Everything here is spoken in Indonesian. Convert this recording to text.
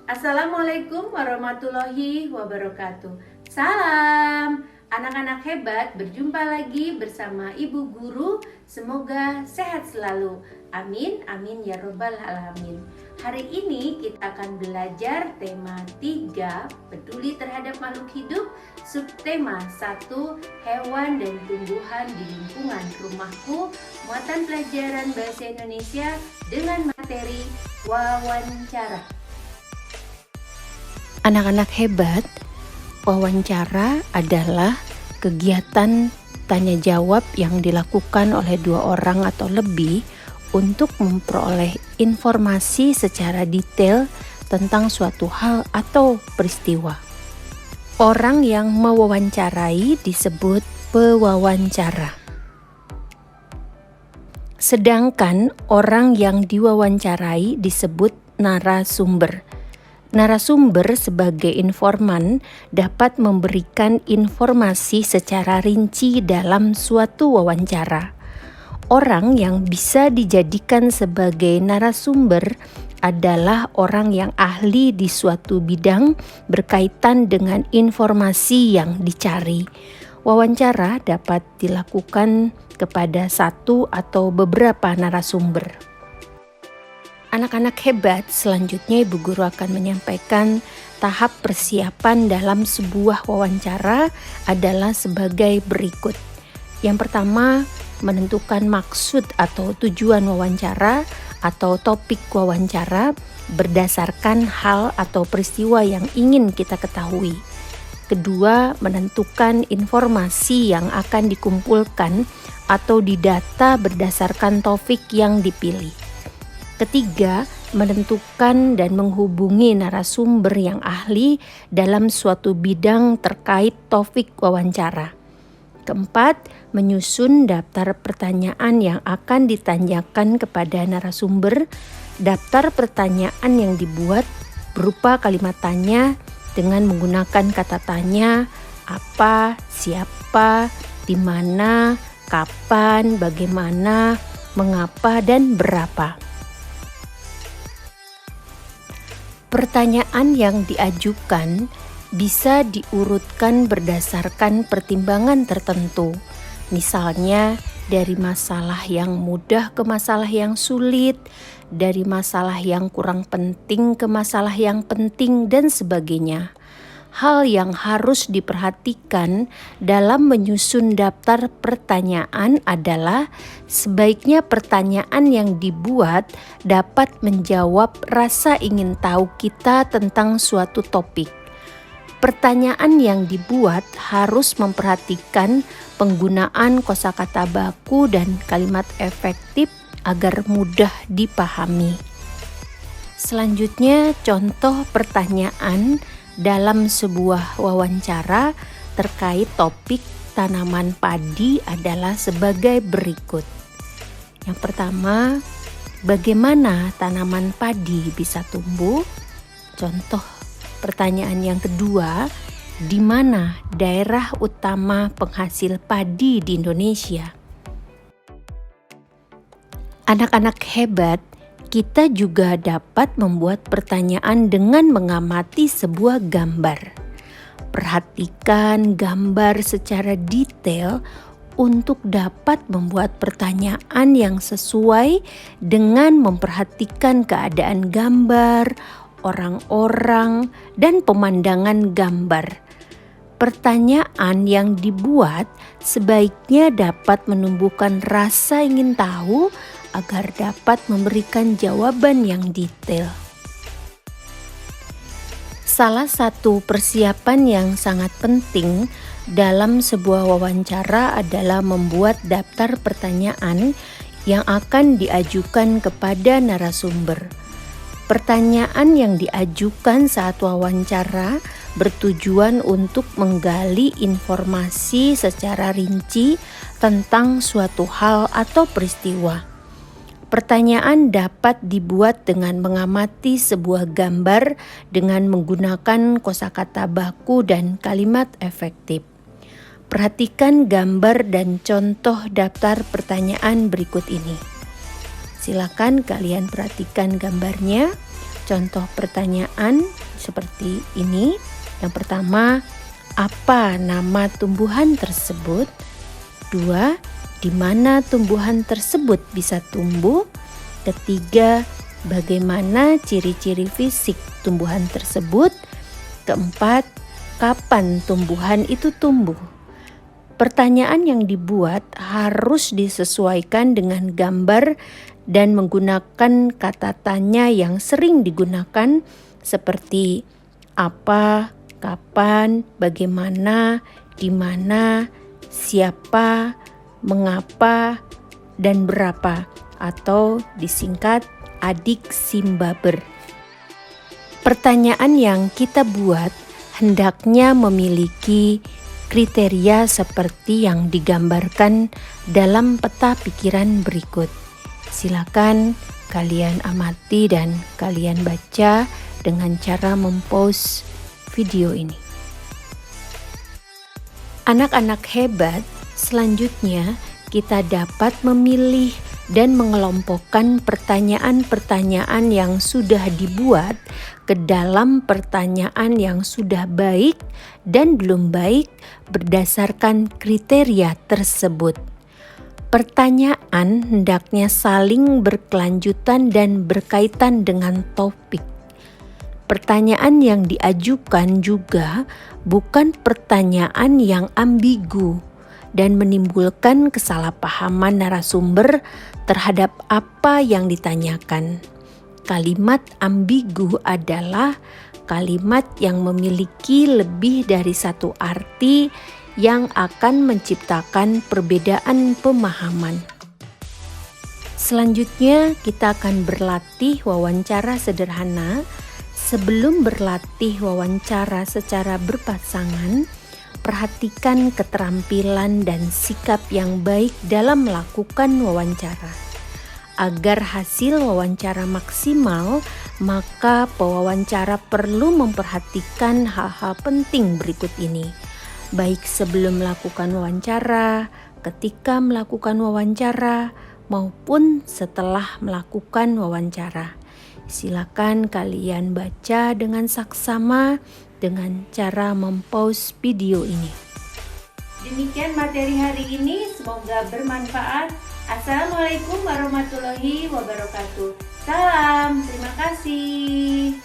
Assalamualaikum warahmatullahi wabarakatuh. Salam anak-anak hebat, berjumpa lagi bersama Ibu Guru. Semoga sehat selalu. Amin, amin ya robbal alamin. Hari ini kita akan belajar tema 3, peduli terhadap makhluk hidup. Subtema 1, hewan dan tumbuhan di lingkungan rumahku. Muatan pelajaran bahasa Indonesia dengan materi wawancara. Anak-anak hebat, wawancara adalah kegiatan tanya jawab yang dilakukan oleh 2 orang atau lebih untuk memperoleh informasi secara detail tentang suatu hal atau peristiwa. Orang yang mewawancarai disebut pewawancara. Sedangkan orang yang diwawancarai disebut narasumber. Narasumber sebagai informan dapat memberikan informasi secara rinci dalam suatu wawancara. Orang yang bisa dijadikan sebagai narasumber adalah orang yang ahli di suatu bidang berkaitan dengan informasi yang dicari. Wawancara dapat dilakukan kepada satu atau beberapa narasumber. Anak-anak hebat, selanjutnya Ibu Guru akan menyampaikan tahap persiapan dalam sebuah wawancara adalah sebagai berikut. Yang pertama, menentukan maksud atau tujuan wawancara atau topik wawancara berdasarkan hal atau peristiwa yang ingin kita ketahui. Kedua, menentukan informasi yang akan dikumpulkan atau didata berdasarkan topik yang dipilih. Ketiga, menentukan dan menghubungi narasumber yang ahli dalam suatu bidang terkait topik wawancara. Keempat, menyusun daftar pertanyaan yang akan ditanyakan kepada narasumber. Daftar pertanyaan yang dibuat berupa kalimat tanya dengan menggunakan kata tanya, apa, siapa, di mana, kapan, bagaimana, mengapa, dan berapa. Pertanyaan yang diajukan bisa diurutkan berdasarkan pertimbangan tertentu, misalnya dari masalah yang mudah ke masalah yang sulit, dari masalah yang kurang penting ke masalah yang penting, dan sebagainya. Hal yang harus diperhatikan dalam menyusun daftar pertanyaan adalah sebaiknya pertanyaan yang dibuat dapat menjawab rasa ingin tahu kita tentang suatu topik. Pertanyaan yang dibuat harus memperhatikan penggunaan kosakata baku dan kalimat efektif agar mudah dipahami. Selanjutnya, contoh pertanyaan dalam sebuah wawancara terkait topik tanaman padi adalah sebagai berikut. Yang pertama, bagaimana tanaman padi bisa tumbuh? Contoh pertanyaan yang kedua, di mana daerah utama penghasil padi di Indonesia? Anak-anak hebat, kita juga dapat membuat pertanyaan dengan mengamati sebuah gambar. Perhatikan gambar secara detail untuk dapat membuat pertanyaan yang sesuai dengan memperhatikan keadaan gambar, orang-orang, dan pemandangan gambar. Pertanyaan yang dibuat sebaiknya dapat menumbuhkan rasa ingin tahu agar dapat memberikan jawaban yang detail. Salah satu persiapan yang sangat penting dalam sebuah wawancara adalah membuat daftar pertanyaan yang akan diajukan kepada narasumber. Pertanyaan yang diajukan saat wawancara bertujuan untuk menggali informasi secara rinci tentang suatu hal atau peristiwa. Pertanyaan dapat dibuat dengan mengamati sebuah gambar dengan menggunakan kosakata baku dan kalimat efektif. Perhatikan gambar dan contoh daftar pertanyaan berikut ini. Silakan kalian perhatikan gambarnya. contoh pertanyaan seperti ini. Yang pertama, apa nama tumbuhan tersebut? 2, di mana tumbuhan tersebut bisa tumbuh? Ketiga, bagaimana ciri-ciri fisik tumbuhan tersebut? Keempat, kapan tumbuhan itu tumbuh? Pertanyaan yang dibuat harus disesuaikan dengan gambar dan menggunakan kata tanya yang sering digunakan seperti apa, kapan, bagaimana, di mana, siapa, mengapa, dan berapa, atau disingkat adik Simbaber. Pertanyaan yang kita buat hendaknya memiliki kriteria seperti yang digambarkan dalam peta pikiran berikut. Silakan kalian amati dan kalian baca dengan cara mempause video ini. Anak-anak hebat, selanjutnya kita dapat memilih dan mengelompokkan pertanyaan-pertanyaan yang sudah dibuat ke dalam pertanyaan yang sudah baik dan belum baik berdasarkan kriteria tersebut. Pertanyaan hendaknya saling berkelanjutan dan berkaitan dengan topik. Pertanyaan yang diajukan juga bukan pertanyaan yang ambigu dan menimbulkan kesalahpahaman narasumber terhadap apa yang ditanyakan. Kalimat ambigu adalah kalimat yang memiliki lebih dari satu arti yang akan menciptakan perbedaan pemahaman. Selanjutnya kita akan berlatih wawancara sederhana. Sebelum berlatih wawancara secara berpasangan, perhatikan keterampilan dan sikap yang baik dalam melakukan wawancara. Agar hasil wawancara maksimal, maka pewawancara perlu memperhatikan hal-hal penting berikut ini. Baik sebelum melakukan wawancara, ketika melakukan wawancara, maupun setelah melakukan wawancara. Silakan kalian baca dengan saksama dengan cara mempause video ini. Demikian materi hari ini, semoga bermanfaat. Assalamualaikum warahmatullahi wabarakatuh. Salam, terima kasih.